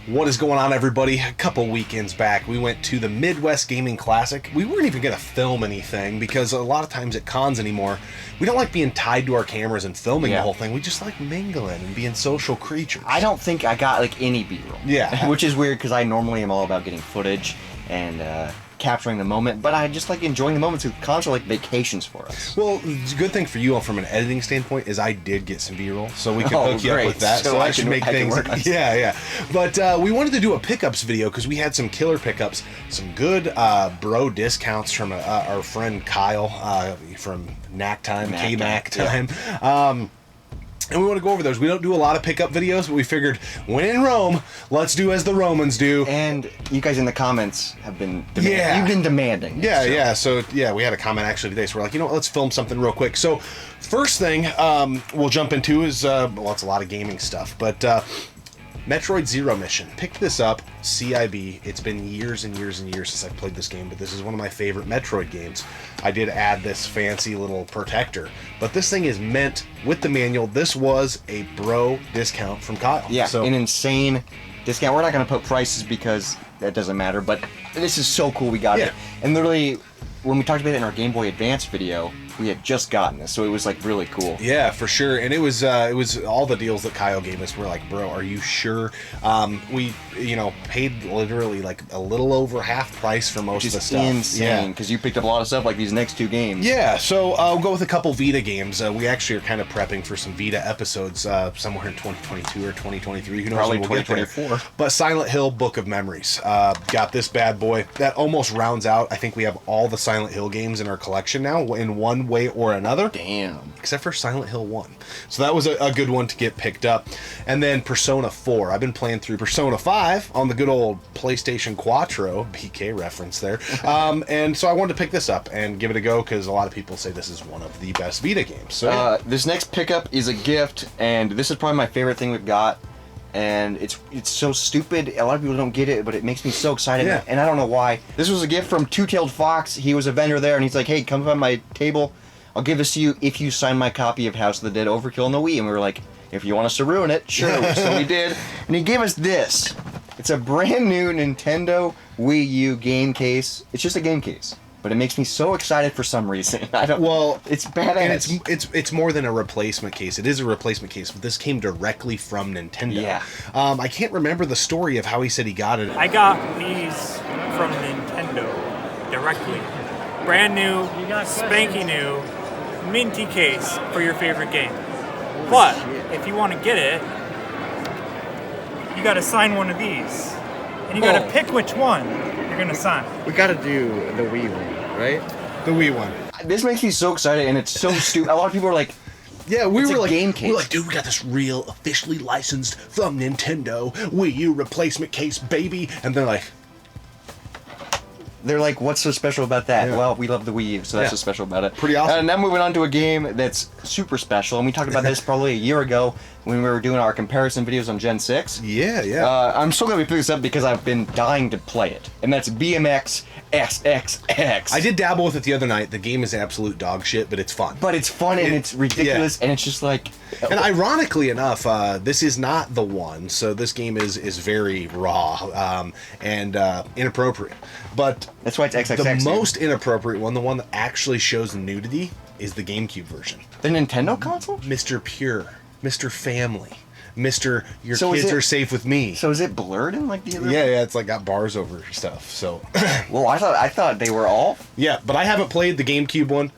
What is going on, everybody? A couple weekends back, we went to the Midwest Gaming Classic. We weren't even going to film anything because a lot of times at cons anymore, we don't like being tied to our cameras and filming the whole thing. We just like mingling and being social creatures. I don't think I got like any B-roll. Yeah. Which is weird because I normally am all about getting footage and capturing the moment, but I just like enjoying the moments. Cons are like vacations for us. Well, the good thing for you from an editing standpoint is I did get some B-roll, so we can hook you up with that. So I should make things. Yeah. But we wanted to do a pickups video because we had some killer pickups, some good bro discounts from our friend Kyle from Knack Time, K-Mac Time. And we want to go over those. We don't do a lot of pickup videos, but we figured when in Rome, let's do as the Romans do. And you guys in the comments have been demanding. You've been demanding. So we had a comment actually today, so we're like, you know what, let's film something real quick. So first thing we'll jump into is, well, it's a lot of gaming stuff, but Metroid Zero Mission. Picked this up, CIB. It's been years and years and years since I've played this game, but this is one of my favorite Metroid games. I did add this fancy little protector, but this thing is meant with the manual. This was a bro discount from Kyle. Yeah, so an insane discount. We're not going to put prices because that doesn't matter, but this is so cool we got it. And literally, when we talked about it in our Game Boy Advance video, we had just gotten this, so it was like really cool. Yeah, for sure. And it was all the deals that Kyle gave us. We're like, bro, are you sure? We paid literally like a little over half price for most of the stuff. Insane, because you picked up a lot of stuff like these next two games. Yeah, so I'll go with a couple Vita games. We actually are kind of prepping for some Vita episodes somewhere in 2022 or 2023. Who knows? Probably when we'll 2024. Get there. But Silent Hill Book of Memories. Got this bad boy. That almost rounds out. I think we have all the Silent Hill games in our collection now in one way or another. Damn. Except for Silent Hill 1. So that was a good one to get picked up. And then Persona 4. I've been playing through Persona 5 on the good old PlayStation Quattro. BK reference there. And so I wanted to pick this up and give it a go because a lot of people say this is one of the best Vita games. So this next pickup is a gift, and this is probably my favorite thing we've got. And it's so stupid. A lot of people don't get it, but it makes me so excited. Yeah. And I don't know why. This was a gift from Two-Tailed Fox. He was a vendor there, and he's like, hey, come by my table. I'll give this to you if you sign my copy of House of the Dead Overkill on the Wii. And we were like, if you want us to ruin it, sure. So we did. And he gave us this. It's a brand new Nintendo Wii U game case. It's just a game case. But it makes me so excited for some reason. It's badass. And it's more than a replacement case. It is a replacement case, but this came directly from Nintendo. Yeah. I can't remember the story of how he said he got it. I got these from Nintendo directly. Brand new, spanky new, minty case for your favorite game. But if you want to get it, you got to sign one of these. And you got to pick which one you're going to sign. We got to do the Wii one, right? The Wii one. This makes me so excited, and it's so stupid. A lot of people are like, yeah, we were like, game case. We're like, dude, we got this real officially licensed from Nintendo Wii U replacement case, baby. And they're like, what's so special about that? Yeah. Well, we love the Wii U, so that's what's special about it. Pretty awesome. And now moving on to a game that's super special, and we talked about this probably a year ago when we were doing our comparison videos on Gen 6. Yeah. I'm so glad we picked this up because I've been dying to play it, and that's BMX XXX. I did dabble with it the other night. The game is absolute dog shit, but it's fun. But it's fun, and it's ridiculous, and it's just like... And ironically enough, this is not the one, so this game is very raw and inappropriate. But that's why it's XXX. The most inappropriate one, the one that actually shows nudity, is the GameCube version. The Nintendo console? Mr. Pure, Mr. Family, Mr. Your kids are safe with me. So is it blurred in like the other? Yeah, it's like got bars over stuff. So. Well, I thought they were all. Yeah, but I haven't played the GameCube one,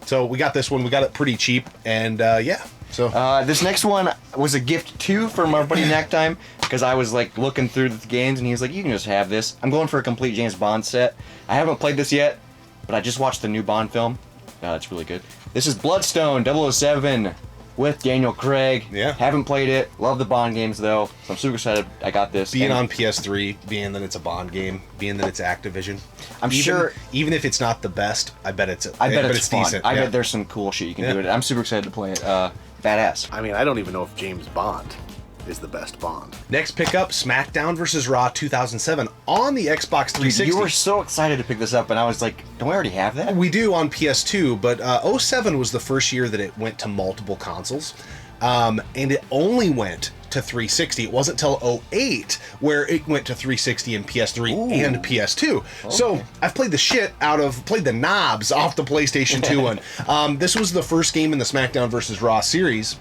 so we got this one. We got it pretty cheap, and yeah. So this next one was a gift too from our buddy Knack Time because I was like looking through the games and he was like, you can just have this. I'm going for a complete James Bond set. I haven't played this yet, but I just watched the new Bond film. It's really good. This is Bloodstone 007 with Daniel Craig. Yeah. Haven't played it. Love the Bond games though, so I'm super excited I got this. Being on PS3, being that it's a Bond game, being that it's Activision. I'm sure even if it's not the best, I bet it's fun. decent. I bet there's some cool shit you can do with it. I'm super excited to play it. Badass. I mean, I don't even know if James Bond is the best Bond. Next pickup, SmackDown vs. Raw 2007 on the Xbox 360. Dude, you were so excited to pick this up, and I was like, don't we already have that? We do on PS2, but 07 was the first year that it went to multiple consoles. And it only went to 360. It wasn't till 2008 where it went to 360 and PS3 and PS2. Okay. So I've played the knobs off the PlayStation 2 one. This was the first game in the SmackDown vs. Raw series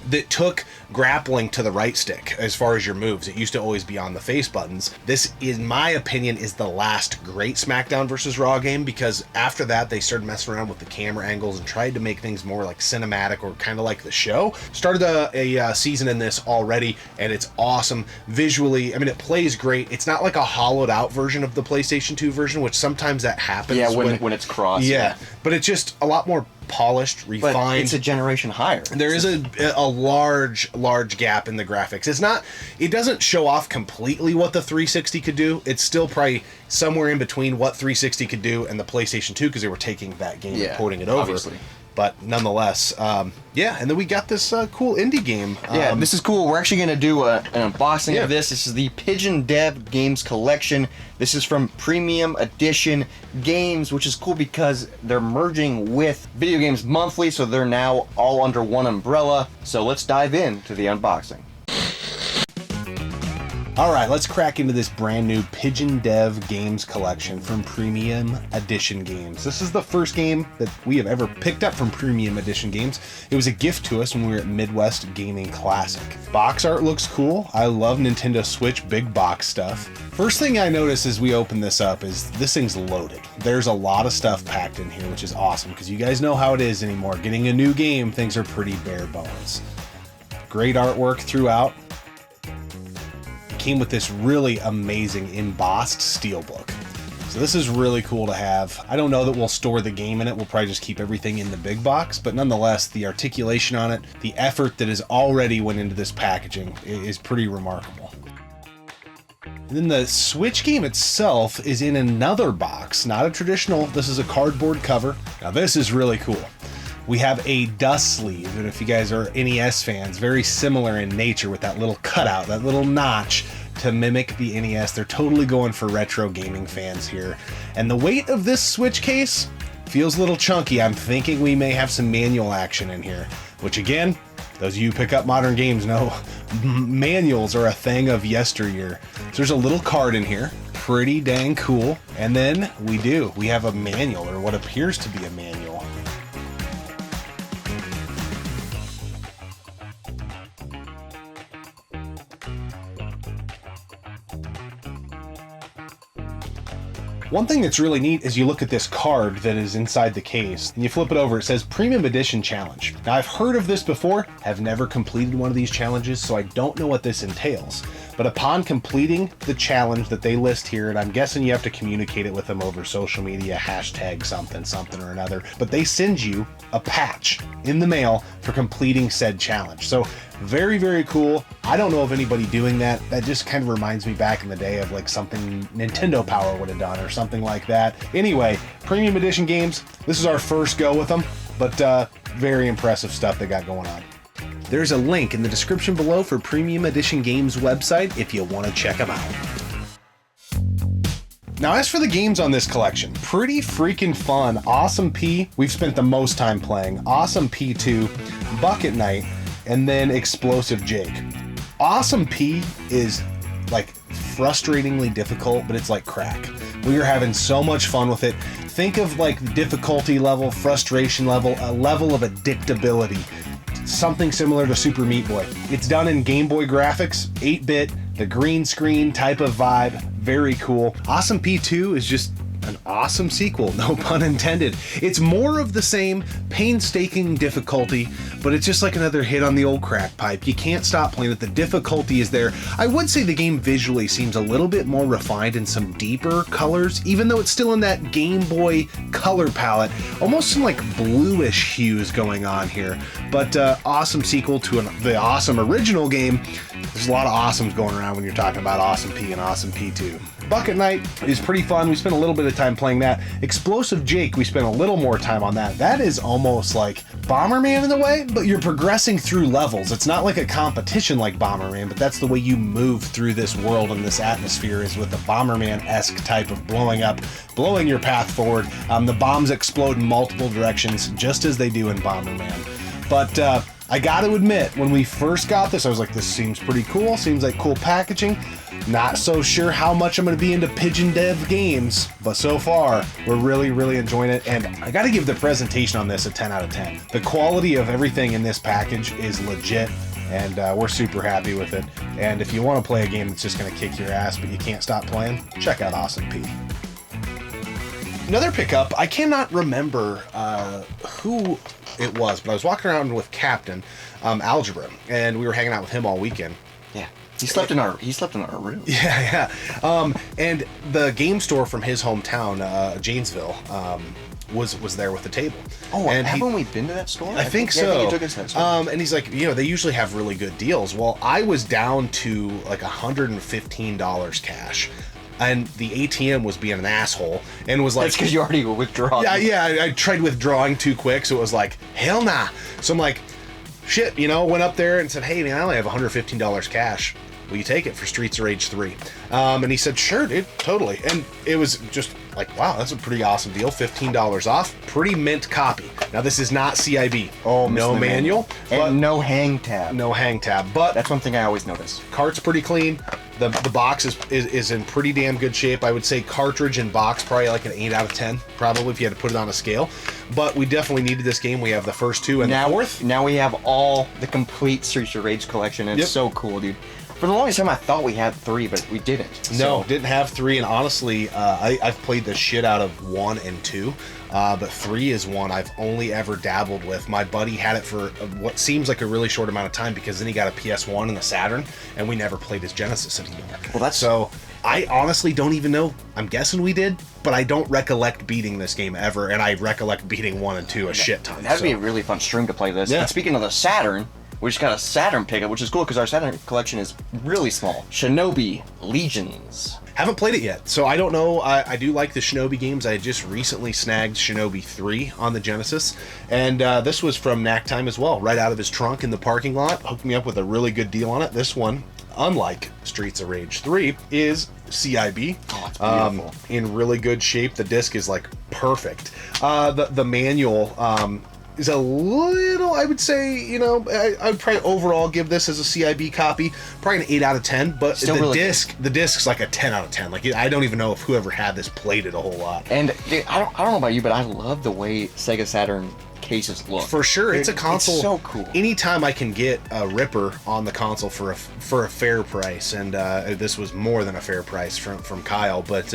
that took grappling to the right stick as far as your moves. It used to always be on the face buttons. This, in my opinion, is the last great SmackDown vs. Raw game, because after that they started messing around with the camera angles and tried to make things more like cinematic or kind of like the show. Started a season in this already, and it's awesome visually. I mean, it plays great. It's not like a hollowed out version of the PlayStation 2 version, which sometimes that happens. Yeah, when it's crossed. Yeah, but it's just a lot more polished, refined. But it's a generation higher. There is a large gap in the graphics. It doesn't show off completely what the 360 could do. It's still probably somewhere in between what 360 could do and the PlayStation 2, because they were taking that game and porting it over. Obviously. But nonetheless, and then we got this cool indie game. This is cool. We're actually going to do an unboxing of this. This is the Pigeon Dev Games Collection. This is from Premium Edition Games, which is cool because they're merging with Video Games Monthly, so they're now all under one umbrella. So let's dive into the unboxing. All right, let's crack into this brand new Pigeon Dev Games Collection from Premium Edition Games. This is the first game that we have ever picked up from Premium Edition Games. It was a gift to us when we were at Midwest Gaming Classic. Box art looks cool. I love Nintendo Switch big box stuff. First thing I notice as we open this up is this thing's loaded. There's a lot of stuff packed in here, which is awesome, because you guys know how it is anymore. Getting a new game, things are pretty bare bones. Great artwork throughout. Came with this really amazing embossed steelbook. So this is really cool to have. I don't know that we'll store the game in it. We'll probably just keep everything in the big box, but nonetheless, the articulation on it, the effort that has already went into this packaging is pretty remarkable. And then the Switch game itself is in another box, not a traditional, this is a cardboard cover. Now this is really cool. We have a dust sleeve, and if you guys are NES fans, very similar in nature with that little cutout, that little notch to mimic the NES. They're totally going for retro gaming fans here. And the weight of this Switch case feels a little chunky. I'm thinking we may have some manual action in here, which again, those of you who pick up modern games know manuals are a thing of yesteryear. So there's a little card in here, pretty dang cool. And then we have a manual, or what appears to be a manual. One thing that's really neat is you look at this card that is inside the case, and you flip it over, it says Premium Edition Challenge. Now I've heard of this before, have never completed one of these challenges, so I don't know what this entails. But upon completing the challenge that they list here, and I'm guessing you have to communicate it with them over social media, hashtag something or another, but they send you a patch in the mail for completing said challenge. So very, very cool. I don't know of anybody doing that. That just kind of reminds me back in the day of like something Nintendo Power would have done or something like that. Anyway, Premium Edition Games, this is our first go with them, but very impressive stuff they got going on. There's a link in the description below for Premium Edition Games website if you want to check them out. Now, as for the games on this collection, pretty freaking fun. Awesome P, we've spent the most time playing. Awesome P2, Bucket Night, and then Explosive Jake. Awesome P is like frustratingly difficult, but it's like crack. We are having so much fun with it. Think of like difficulty level, frustration level, a level of addictability. Something similar to Super Meat Boy. It's done in Game Boy graphics, 8-bit, the green screen type of vibe, very cool. Awesome P2 is just an awesome sequel, no pun intended. It's more of the same painstaking difficulty, but it's just like another hit on the old crack pipe. You can't stop playing it. The difficulty is there. I would say the game visually seems a little bit more refined in some deeper colors, even though it's still in that Game Boy color palette. Almost some like bluish hues going on here, but awesome sequel to the awesome original game. There's a lot of awesomes going around when you're talking about Awesome P and Awesome P2. Bucket Night is pretty fun. We spent a little bit of time playing that. Explosive Jake, we spent a little more time on that. That is almost like Bomberman in a way, but you're progressing through levels. It's not like a competition like Bomberman, but that's the way you move through this world and this atmosphere, is with the Bomberman-esque type of blowing up, blowing your path forward. The bombs explode in multiple directions, just as they do in Bomberman. But I got to admit, when we first got this, I was like, this seems pretty cool. Seems like cool packaging. Not so sure how much I'm going to be into Pigeon Dev games, but so far, we're really, really enjoying it. And I got to give the presentation on this a 10 out of 10. The quality of everything in this package is legit, and we're super happy with it. And if you want to play a game that's just going to kick your ass, but you can't stop playing, check out Awesome P. Another pickup, I cannot remember who it was, but I was walking around with Captain Algebra, and we were hanging out with him all weekend. Yeah, he slept in our room. Yeah. And the game store from his hometown, Janesville, was there with the table. Oh, and haven't we been to that store? I think so. Yeah, I think he took us to that store. And he's like, they usually have really good deals. Well, I was down to like $115 cash. And the ATM was being an asshole and was like... That's because you already withdrawn. Yeah, I tried withdrawing too quick, so it was like, hell nah. So I'm like, shit, went up there and said, hey, man, I only have $115 cash. Will you take it for Streets of Rage 3? And he said, sure, dude, totally. And it was just like, wow, that's a pretty awesome deal. $15 off. Pretty mint copy. Now, this is not CIB. Oh, no manual. And no hang tab. No hang tab. But that's one thing I always notice. Cart's pretty clean. The box is in pretty damn good shape. I would say cartridge and box probably like an 8 out of 10, probably, if you had to put it on a scale. But we definitely needed this game. We have the first two and the fourth. Now we have the complete Streets of Rage collection, and it's so cool, dude. For the longest time, I thought we had 3, but we didn't. No, didn't have 3, and honestly, I've played the shit out of 1 and 2, but 3 is one I've only ever dabbled with. My buddy had it for what seems like a really short amount of time, because then he got a PS1 and a Saturn, and we never played his Genesis anymore. Well, so I honestly don't even know. I'm guessing we did, but I don't recollect beating this game ever, and I recollect beating 1 and 2 a shit ton. That'd be a really fun stream to play this. Yeah. And speaking of the Saturn, we just got a Saturn pickup, which is cool because our Saturn collection is really small. Shinobi Legions. Haven't played it yet, so I don't know. I do like the Shinobi games. I just recently snagged Shinobi 3 on the Genesis, and this was from Knack Time as well, right out of his trunk in the parking lot. Hooked me up with a really good deal on it. This one, unlike Streets of Rage 3, is CIB. Oh, it's beautiful. In really good shape. The disc is like perfect. The manual is a little, I would say, I would probably overall give this as a CIB copy, probably an 8 out of 10, but still the really the disc's like a 10 out of 10. Like, I don't even know if whoever had this played it a whole lot. And dude, I don't know about you, but I love the way Sega Saturn cases look. For sure, it's a console. It's so cool. Anytime I can get a Ripper on the console for a fair price, and this was more than a fair price from Kyle, but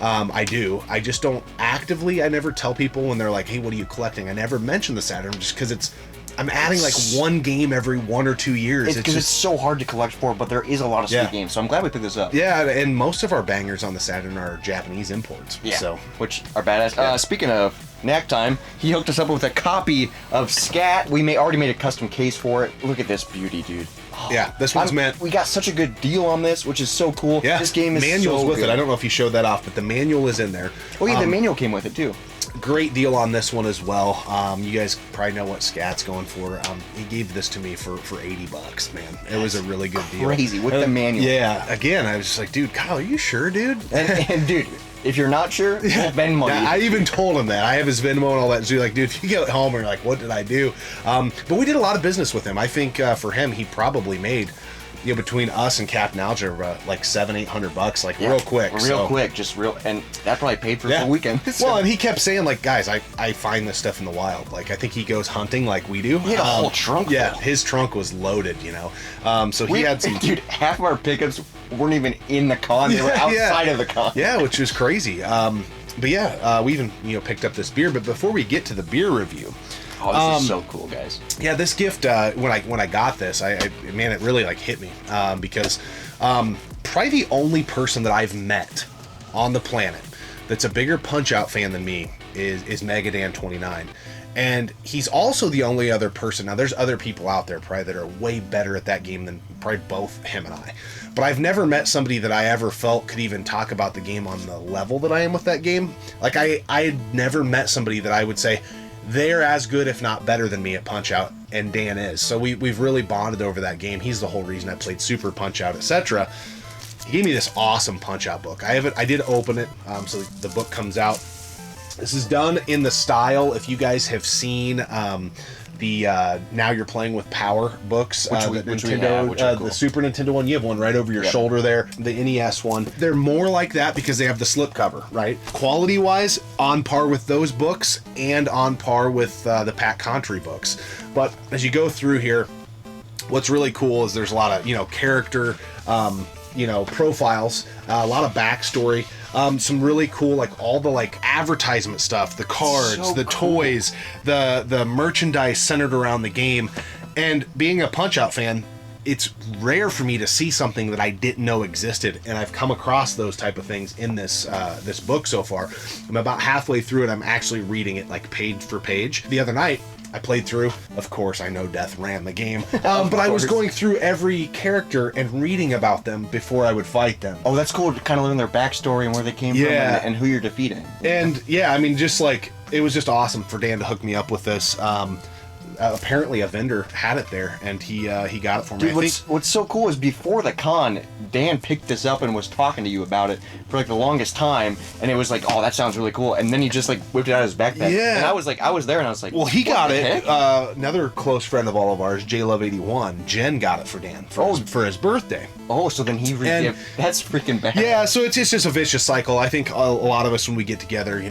I do. I just don't actively. I never tell people when they're like, "Hey, what are you collecting?" I never mention the Saturn just because I'm adding like one game every 1 or 2 years. Because it's so hard to collect for, but there is a lot of sweet games, so I'm glad we picked this up. Yeah, and most of our bangers on the Saturn are Japanese imports. Yeah, so which are badass. Yeah. Speaking of Knack Time, he hooked us up with a copy of Scat. We already made a custom case for it. Look at this beauty, dude. Oh, yeah, this one's meant. We got such a good deal on this, which is so cool. Yeah, this game is manual's so with good. it. I don't know if you showed that off, but the manual is in there. Oh yeah, the manual came with it too. Great deal on this one as well. You guys probably know what Scat's going for. He gave this to me for $80, man. It was a really good deal. Crazy with the manual. Yeah. Again, I was just like, dude, Kyle, are you sure, dude? And dude, if you're not sure, Venmo. Yeah, I even told him that. I have his Venmo and all that. So you're like, dude, if you get home and you're like, what did I do? But we did a lot of business with him. I think for him, he probably made, between us and Captain Algebra, like $700-800, like real quick. And that probably paid for the weekend. Well, and he kept saying, like, guys, I find this stuff in the wild. Like, I think he goes hunting like we do. He had a whole trunk. Yeah, his trunk was loaded, So he had some. Dude, half of our pickups weren't even in the con; they were outside of the con. Yeah, which was crazy. But yeah, we even picked up this beer. But before we get to the beer review. Oh, this is so cool, guys. Yeah, this gift, when I got this, man, it really hit me because probably the only person that I've met on the planet that's a bigger Punch-Out fan than me is Megadan29. And he's also the only other person. Now, there's other people out there probably that are way better at that game than probably both him and I. But I've never met somebody that I ever felt could even talk about the game on the level that I am with that game. Like, I had never met somebody that I would say, they're as good, if not better than me at Punch-Out, and Dan is. So we've really bonded over that game. He's the whole reason I played Super Punch-Out, etc. He gave me this awesome Punch-Out book. I did open it, so the book comes out. This is done in the style, if you guys have seen Now You're Playing with Power books. Which we have, which are cool. The Super Nintendo one, you have one right over your shoulder there. The NES one. They're more like that because they have the slipcover, right? Quality-wise, on par with those books and on par with the Pat Contri books. But as you go through here, what's really cool is there's a lot of, character, profiles, a lot of backstory, some really cool, like all the like advertisement stuff, the cards, the toys, the merchandise centered around the game. And being a Punch-Out fan, it's rare for me to see something that I didn't know existed, and I've come across those type of things in this this book so far. I'm about halfway through it. I'm actually reading it like page for page. The other night, I played through. Of course, I know Death ran the game, but I was going through every character and reading about them before I would fight them. Oh, that's cool to kind of learn their backstory and where they came from and who you're defeating. And just like, it was just awesome for Dan to hook me up with this. Apparently a vendor had it there, and he got it for me. Dude, what's so cool is before the con, Dan picked this up and was talking to you about it for like the longest time, and it was like, oh, that sounds really cool, and then he just like whipped it out of his backpack. Yeah. And I was there, and I was like, well, he got it. Another close friend of all of ours, JLove81, Jen got it for Dan for his birthday. Oh, so then that's freaking bad. Yeah, so it's just a vicious cycle. I think a lot of us, when we get together,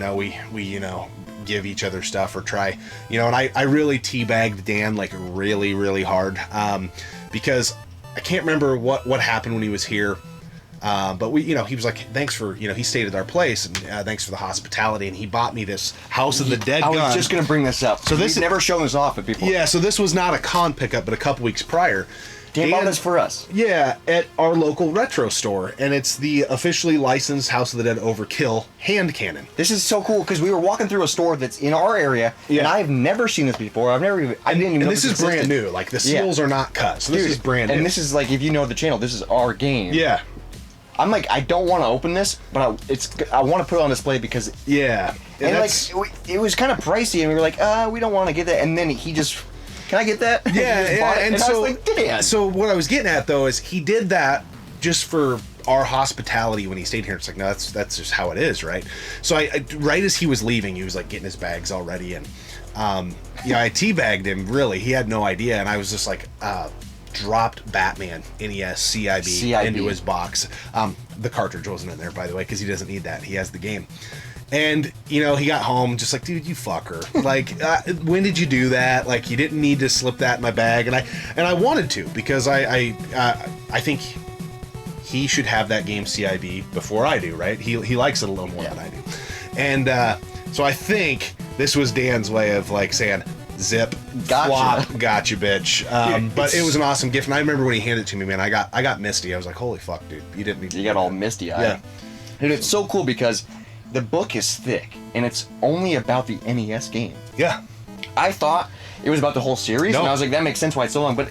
we give each other stuff or try, and I really teabagged Dan like really, really hard, because I can't remember what happened when he was here, but he was like, thanks for, he stayed at our place, and thanks for the hospitality, and he bought me this House of the Dead gun. I was just gonna bring this up. So this never shown this off at people. Yeah, so this was not a con pickup, but a couple weeks prior. Dan bought this for us. Yeah, at our local retro store, and it's the officially licensed House of the Dead Overkill hand cannon. This is so cool because we were walking through a store that's in our area, and I've never seen this before. I didn't even know this is brand new. Like, the seals are not cut, so this is brand new. And this is like, if you know the channel, this is our game. Yeah. I'm like, I don't want to open this, but I want to put it on display because and it was kind of pricey, and we were like, we don't want to get that, and then he just. Can I get that? Yeah, and so, I was like, damn. So what I was getting at, though, is he did that just for our hospitality when he stayed here. It's like, no, that's just how it is, right? So I right as he was leaving, he was like getting his bags all ready, and I teabagged him. Really, he had no idea, and I was just like, dropped Batman NES CIB into his box. The cartridge wasn't in there, by the way, because he doesn't need that. He has the game. And, he got home just like, dude, you fucker. Like, when did you do that? Like, you didn't need to slip that in my bag. And I wanted to, because I think he should have that game CIB before I do, right? He likes it a little more than I do. And so I think this was Dan's way of like saying, zip, gotcha. Flop, gotcha, bitch. But it was an awesome gift, and I remember when he handed it to me, man, I got misty. I was like, holy fuck, dude, you didn't need to. You got all misty-eyed. Yeah. Dude, it's so cool because the book is thick, and it's only about the NES game. Yeah. I thought it was about the whole series, and I was like, that makes sense why it's so long, but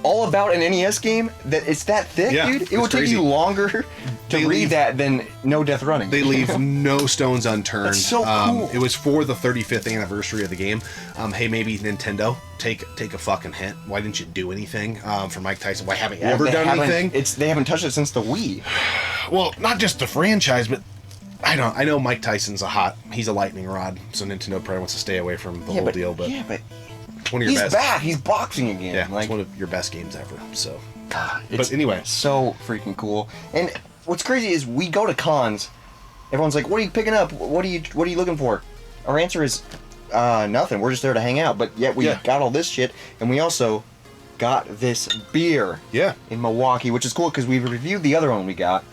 all about an NES game, that it's that thick, dude. It would take you longer to read that than No Death Running. They leave no stones unturned. That's so cool. It was for the 35th anniversary of the game. Hey, maybe Nintendo, take a fucking hint. Why didn't you do anything for Mike Tyson? Why haven't you ever done anything? They haven't touched it since the Wii. Well, not just the franchise, but I know Mike Tyson's he's a lightning rod, so Nintendo probably wants to stay away from the whole deal. But one of your he's back. He's boxing again. Yeah, it's one of your best games ever. So, but anyway, so freaking cool. And what's crazy is we go to cons. Everyone's like, "What are you picking up? What are you looking for?" Our answer is nothing. We're just there to hang out. But yet we got all this shit, and we also got this beer. Yeah. In Milwaukee, which is cool because we reviewed the other one we got.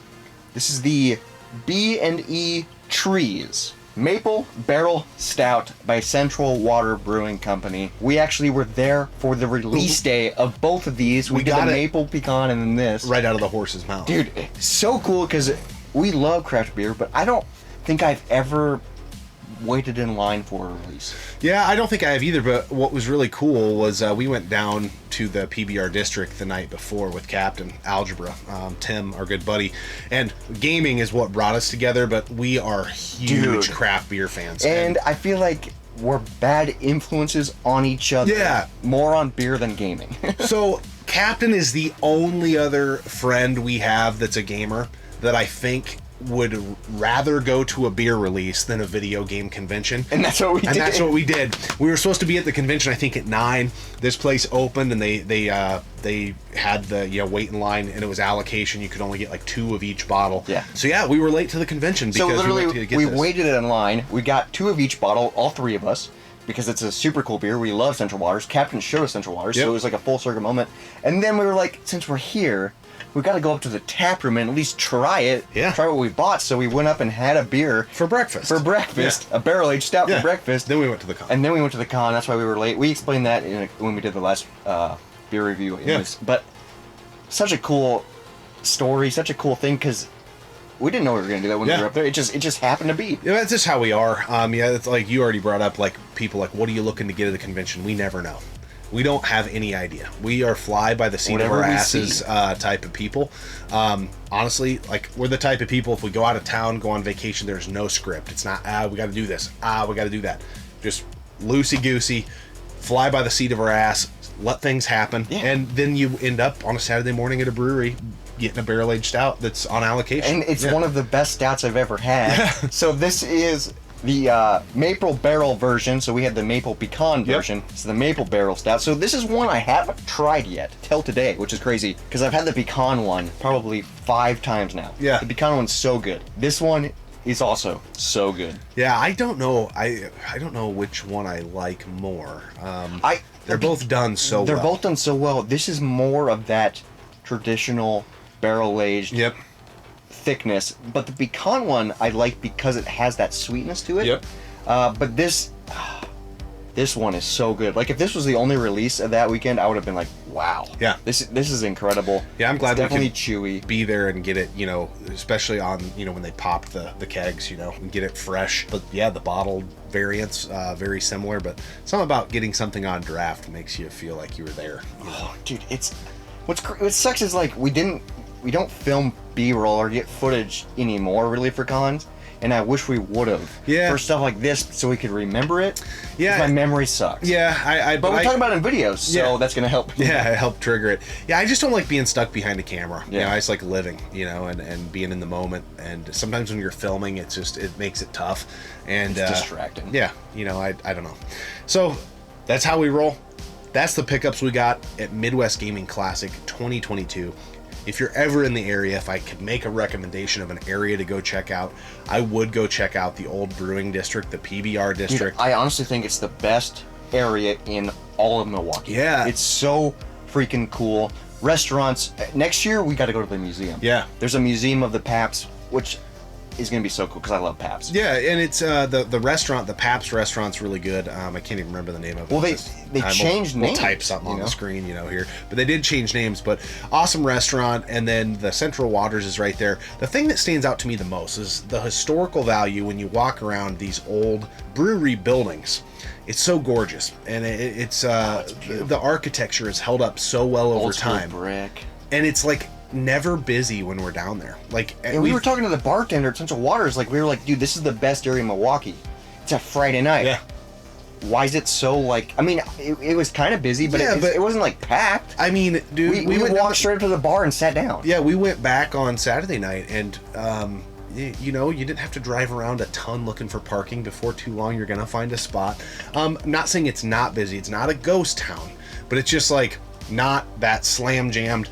This is the B&E Trees Maple Barrel Stout by Central Water Brewing Company. We actually were there for the release day of both of these. We got the maple pecan and then this. Right out of the horse's mouth. Dude, so cool because we love craft beer, but I don't think I've ever waited in line for a release. Yeah, I don't think I have either, but what was really cool was we went down to the PBR district the night before with Captain Algebra, Tim, our good buddy, and gaming is what brought us together, but we are huge craft beer fans. And I feel like we're bad influences on each other. Yeah. More on beer than gaming. So, Captain is the only other friend we have that's a gamer that I think would rather go to a beer release than a video game convention. And that's what we did. And that's what we did. We were supposed to be at the convention, I think, at 9. This place opened, and they had the wait in line, and it was allocation. You could only get like 2 of each bottle. Yeah. So yeah, we were late to the convention because so literally we this. waited in line. We got 2 of each bottle, all 3 of us, because it's a super cool beer. We love Central Waters. Captain showed us Central Waters, so it was like a full circle moment. And then we were like, since we're here, we've got to go up to the tap room and at least try it. Yeah. Try what we bought. So we went up and had a beer for breakfast. A barrel-aged stout for breakfast. Then we went to the con. And then we went to the con. That's why we were late. We explained that when we did the last beer review. But such a cool story, such a cool thing, because we didn't know we were going to do that when we were up there. It just happened to be. Yeah, that's just how we are. It's like you already brought up, like people like, what are you looking to get at the convention? We never know. We don't have any idea. We are fly by the seat of our asses type of people. Honestly, like we're the type of people, if we go out of town, go on vacation, there's no script. It's not, we got to do this. We got to do that. Just loosey-goosey, fly by the seat of our ass, let things happen. Yeah. And then you end up on a Saturday morning at a brewery getting a barrel-aged stout that's on allocation. And it's one of the best stouts I've ever had. So this is the maple barrel version. So we had the maple pecan version. It's the maple barrel stout. So this is one I haven't tried yet till today, which is crazy because I've had the pecan one probably 5 times now. Yeah. The pecan one's so good. This one is also so good. Yeah, I don't know. I don't know which one I like more. They're both done so well. They're both done so well. This is more of that traditional barrel-aged thickness, but the pecan one I like because it has that sweetness to it. But this one is so good. Like if this was the only release of that weekend, I would have been like, wow. Yeah. This is incredible. Yeah, I'm glad it's definitely chewy. Be there and get it, especially on, when they popped the kegs, and get it fresh. But yeah, the bottled variants, very similar, but something about getting something on draft makes you feel like you were there. Oh, dude, what sucks is like we don't film B-roll or get footage anymore really for cons, and I wish we would have for stuff like this so we could remember it. Yeah, my memory sucks. Yeah, but we're talking about it in videos, so that's gonna help. Yeah, help trigger it. Yeah, I just don't like being stuck behind a camera. I just like living, and being in the moment. And sometimes when you're filming, it makes it tough and it's distracting. Yeah, I don't know. So that's how we roll. That's the pickups we got at Midwest Gaming Classic 2022. If you're ever in the area, if I could make a recommendation of an area to go check out, I would go check out the Old Brewing District, the PBR District. Dude, I honestly think it's the best area in all of Milwaukee. Yeah. It's so freaking cool. Restaurants. Next year, we got to go to the museum. Yeah. There's a museum of the Pabst, which is going to be so cool because I love Pabst. Yeah, and it's the restaurant, the Pabst restaurant's really good. I can't even remember the name of it. Well, they changed names. We'll type something on the screen, here. But they did change names, but awesome restaurant, and then the Central Waters is right there. The thing that stands out to me the most is the historical value when you walk around these old brewery buildings. It's so gorgeous, and it's the architecture is held up so well over time. Brick. And it's like never busy when we're down there. And we were talking to the bartender at Central Waters, we were like, dude, this is the best area in Milwaukee. It's a Friday night. Yeah. Why is it so it was kind of busy, but it wasn't packed. I mean, dude, we walked straight up to the bar and sat down. Yeah, we went back on Saturday night, and you didn't have to drive around a ton looking for parking. Before too long, you're gonna find a spot. Not saying it's not busy. It's not a ghost town, but it's just not that slam jammed.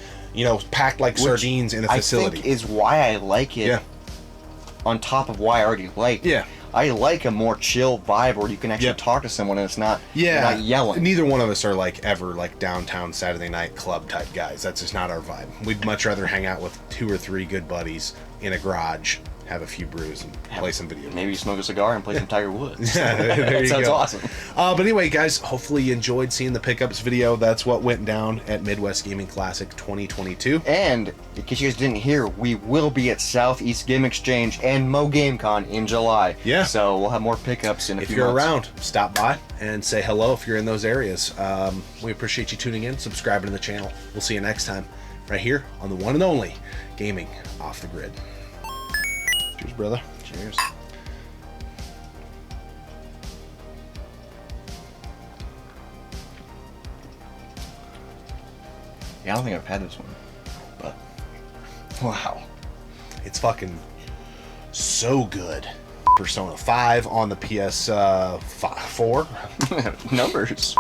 Packed like sardines in a facility. I think is why I like it. Yeah. On top of why I already like it. Yeah. I like a more chill vibe where you can actually talk to someone and it's not not yelling. Neither one of us are ever downtown Saturday night club type guys. That's just not our vibe. We'd much rather hang out with 2 or 3 good buddies in a garage, have a few brews, and play some video games. Maybe smoke a cigar and play some Tiger Woods. Yeah, there you sounds go. Awesome. But anyway, guys, hopefully you enjoyed seeing the pickups video. That's what went down at Midwest Gaming Classic 2022. And in case you guys didn't hear, we will be at Southeast Game Exchange and Mo GameCon in July. Yeah. So we'll have more pickups in a few months. If you're around, stop by and say hello if you're in those areas. We appreciate you tuning in, subscribing to the channel. We'll see you next time, right here on the one and only Gaming Off the Grid. Cheers, brother. Cheers. Yeah, I don't think I've had this one, but wow. It's fucking So good. Persona 5 on the PS4. Numbers.